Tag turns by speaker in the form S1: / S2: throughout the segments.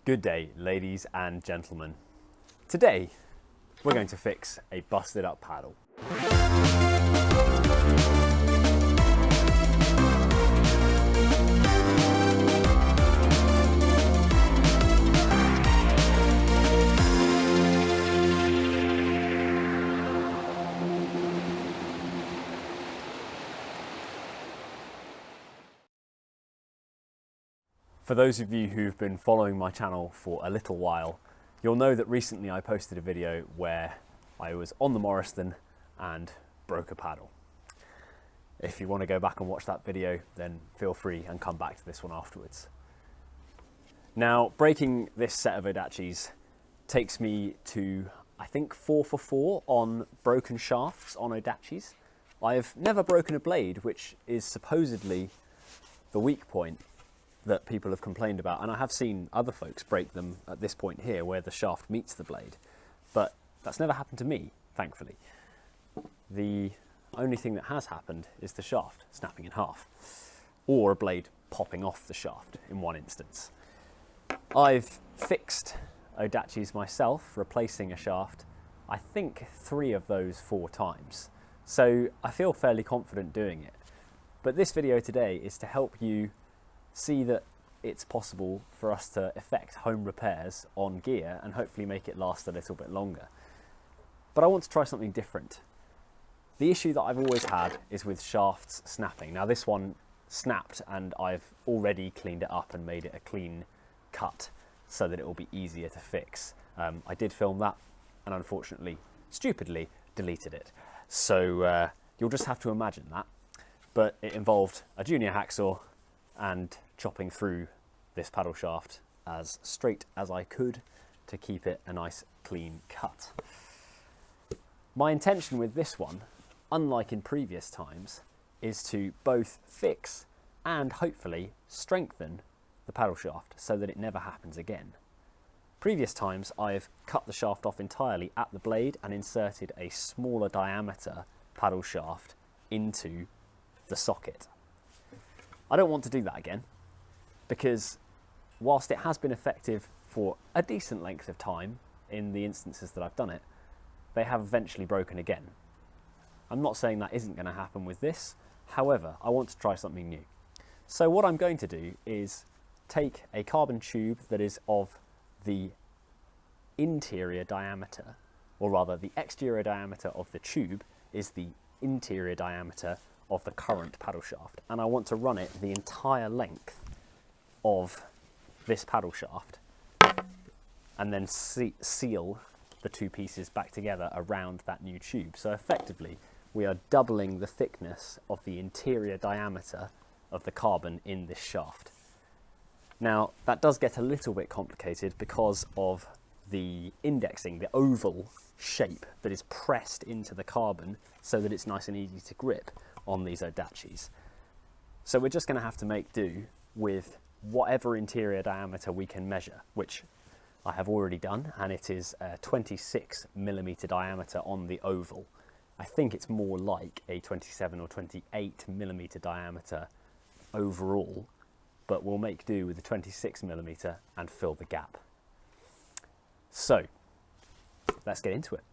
S1: Good day, ladies and gentlemen. Today, we're going to fix a busted up paddle. For those of you who've been following my channel for a little while, you'll know that recently I posted a video where I was on the Morriston and broke a paddle. If you want to go back and watch that video, then feel free and come back to this one afterwards. Now, breaking this set of Odachis takes me to, I think, 4 for 4 on broken shafts on Odachis. I've never broken a blade, which is supposedly the weak point that people have complained about, and I have seen other folks break them at this point here where the shaft meets the blade, but that's never happened to me, thankfully. The only thing that has happened is the shaft snapping in half, or a blade popping off the shaft in one instance. I've fixed Odachis myself, replacing a shaft, I think 3 of those 4 times, so I feel fairly confident doing it. But this video today is to help you see that it's possible for us to effect home repairs on gear and hopefully make it last a little bit longer. But I want to try something different. The issue that I've always had is with shafts snapping. Now this one snapped and I've already cleaned it up and made it a clean cut so that it will be easier to fix. I did film that and unfortunately, stupidly, deleted it. So you'll just have to imagine that. But it involved a junior hacksaw and chopping through this paddle shaft as straight as I could to keep it a nice clean cut. My intention with this one, unlike in previous times, is to both fix and hopefully strengthen the paddle shaft so that it never happens again. Previous times I've cut the shaft off entirely at the blade and inserted a smaller diameter paddle shaft into the socket. I don't want to do that again, because whilst it has been effective for a decent length of time in the instances that I've done it, they have eventually broken again. I'm not saying that isn't going to happen with this, however, I want to try something new. So what I'm going to do is take a carbon tube that is of the interior diameter, or rather the exterior diameter of the tube is the interior diameter of the current paddle shaft, and I want to run it the entire length of this paddle shaft and then seal the 2 pieces back together around that new tube. So effectively we are doubling the thickness of the interior diameter of the carbon in this shaft. Now that does get a little bit complicated because of the indexing, the oval shape that is pressed into the carbon so that it's nice and easy to grip on these Odachis. So we're just going to have to make do with whatever interior diameter we can measure, which I have already done, and it is a 26mm diameter on the oval. I think it's more like a 27 or 28mm diameter overall, but we'll make do with the 26mm and fill the gap. So let's get into it.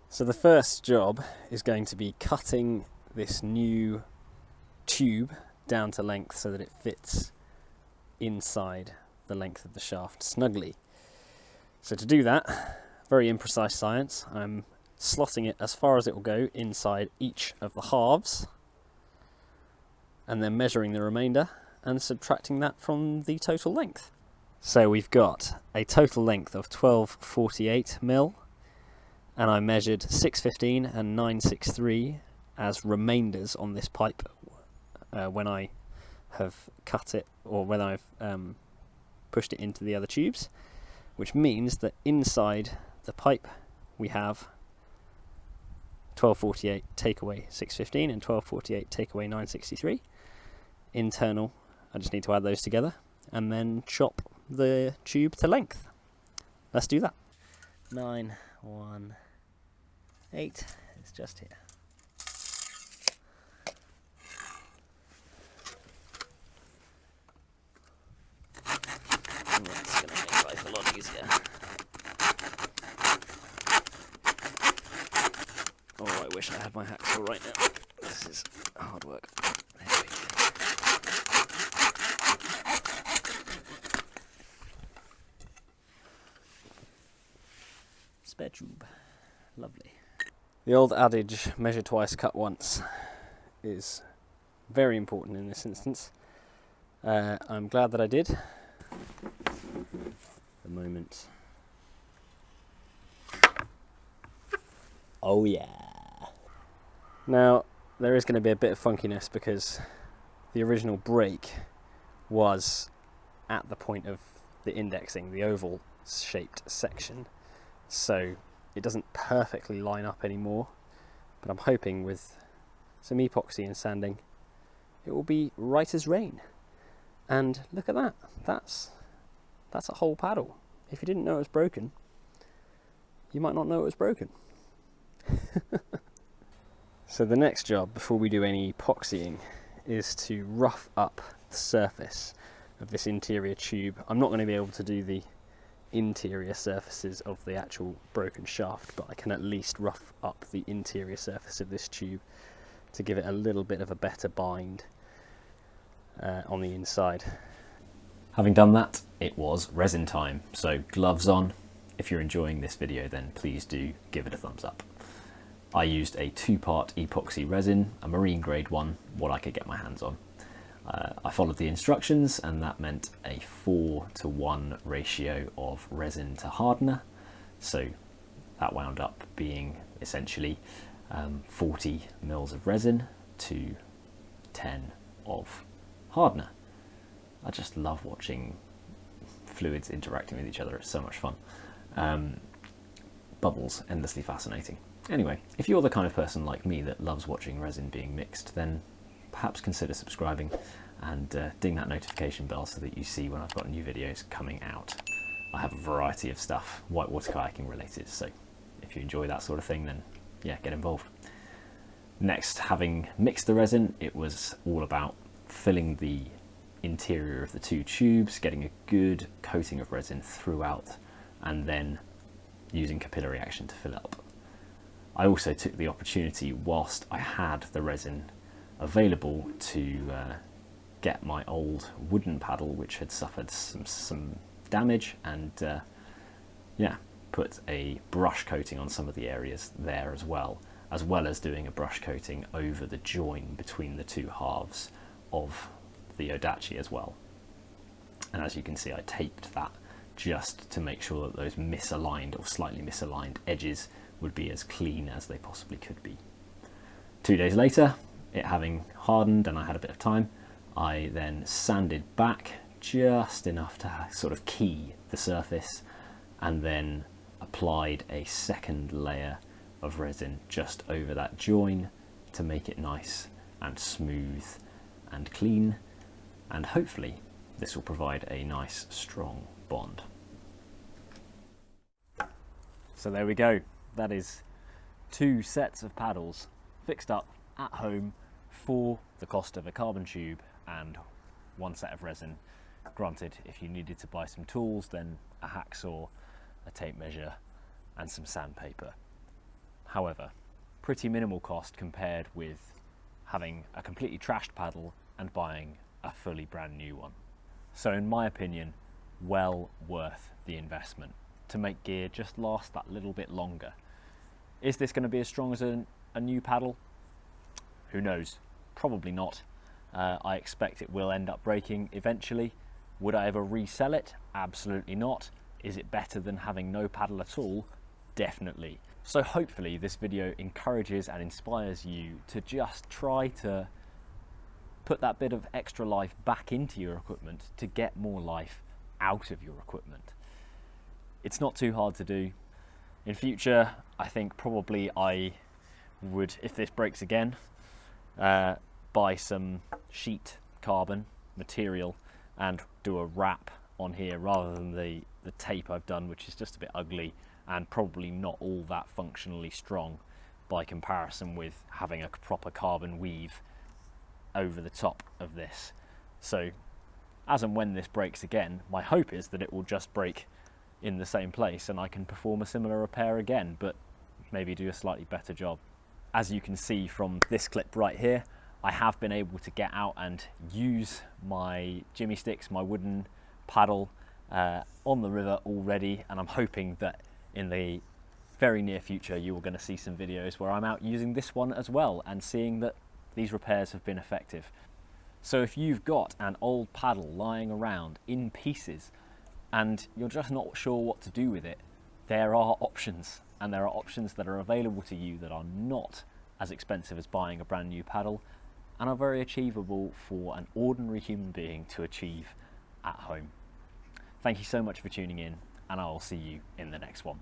S1: So the first job is going to be cutting this new tube down to length so that it fits inside the length of the shaft snugly. So to do that, very imprecise science, I'm slotting it as far as it will go inside each of the halves and then measuring the remainder and subtracting that from the total length. So we've got a total length of 1248mm, and I measured 615 and 963 as remainders on this pipe when I have cut it, or when I've pushed it into the other tubes, which means that inside the pipe we have 1248 take away 615 and 1248 take away 963. Internal, I just need to add those together and then chop the tube to length. Let's do that. 918 is just here. And that's going to make life a lot have my hacksaw right now. This is hard work. There we go. Spare tube. Lovely. The old adage, measure twice, cut once, is very important in this instance. I'm glad that I did. The moment. Oh yeah. Now, there is going to be a bit of funkiness because the original break was at the point of the indexing, the oval shaped section. So it doesn't perfectly line up anymore, but I'm hoping with some epoxy and sanding, it will be right as rain. And look at that, that's a whole paddle. If you didn't know it was broken, you might not know it was broken. So the next job before we do any epoxying is to rough up the surface of this interior tube. I'm not going to be able to do the interior surfaces of the actual broken shaft, but I can at least rough up the interior surface of this tube to give it a little bit of a better bind on the inside. Having done that, it was resin time, so gloves on. If you're enjoying this video, then please do give it a thumbs up. I used a 2-part epoxy resin, a marine grade one, what I could get my hands on. I followed the instructions, and that meant a 4:1 ratio of resin to hardener. So that wound up being essentially 40 mils of resin to 10 of hardener. I just love watching fluids interacting with each other. It's so much fun. Bubbles, endlessly fascinating. Anyway, if you're the kind of person like me that loves watching resin being mixed, then perhaps consider subscribing and ding that notification bell so that you see when I've got new videos coming out. I have a variety of stuff whitewater kayaking related, so if you enjoy that sort of thing, then yeah, get involved. Next, having mixed the resin, it was all about filling the interior of the two tubes, getting a good coating of resin throughout, and then using capillary action to fill it up. I also took the opportunity whilst I had the resin available to get my old wooden paddle, which had suffered some damage, and yeah, put a brush coating on some of the areas there as well as doing a brush coating over the join between the two halves of the Odachis as well. And as you can see, I taped that just to make sure that those misaligned or slightly misaligned edges would be as clean as they possibly could be. 2 days later, it having hardened and I had a bit of time, I then sanded back just enough to sort of key the surface, and then applied a second layer of resin just over that join to make it nice and smooth and clean, and hopefully this will provide a nice strong bond. So there we go. That is 2 sets of paddles fixed up at home for the cost of a carbon tube and 1 set of resin. Granted, if you needed to buy some tools, then a hacksaw, a tape measure and some sandpaper. However, pretty minimal cost compared with having a completely trashed paddle and buying a fully brand new one. So in my opinion, well worth the investment to make gear just last that little bit longer. Is this going to be as strong as a new paddle? Who knows? Probably not. I expect it will end up breaking eventually. Would I ever resell it? Absolutely not. Is it better than having no paddle at all? Definitely. So hopefully this video encourages and inspires you to just try to put that bit of extra life back into your equipment to get more life out of your equipment. It's not too hard to do. In future, I think probably I would, if this breaks again, buy some sheet carbon material and do a wrap on here rather than the tape I've done, which is just a bit ugly and probably not all that functionally strong by comparison with having a proper carbon weave over the top of this. So as and when this breaks again, my hope is that it will just break in the same place and I can perform a similar repair again, but maybe do a slightly better job. as you can see from this clip right here, I have been able to get out and use my jimmy sticks, my wooden paddle on the river already, and I'm hoping that in the very near future you are going to see some videos where I'm out using this one as well and seeing that these repairs have been effective. So if you've got an old paddle lying around in pieces and you're just not sure what to do with it, there are options, and there are options that are available to you that are not as expensive as buying a brand new paddle and are very achievable for an ordinary human being to achieve at home. Thank you so much for tuning in, and I will see you in the next one.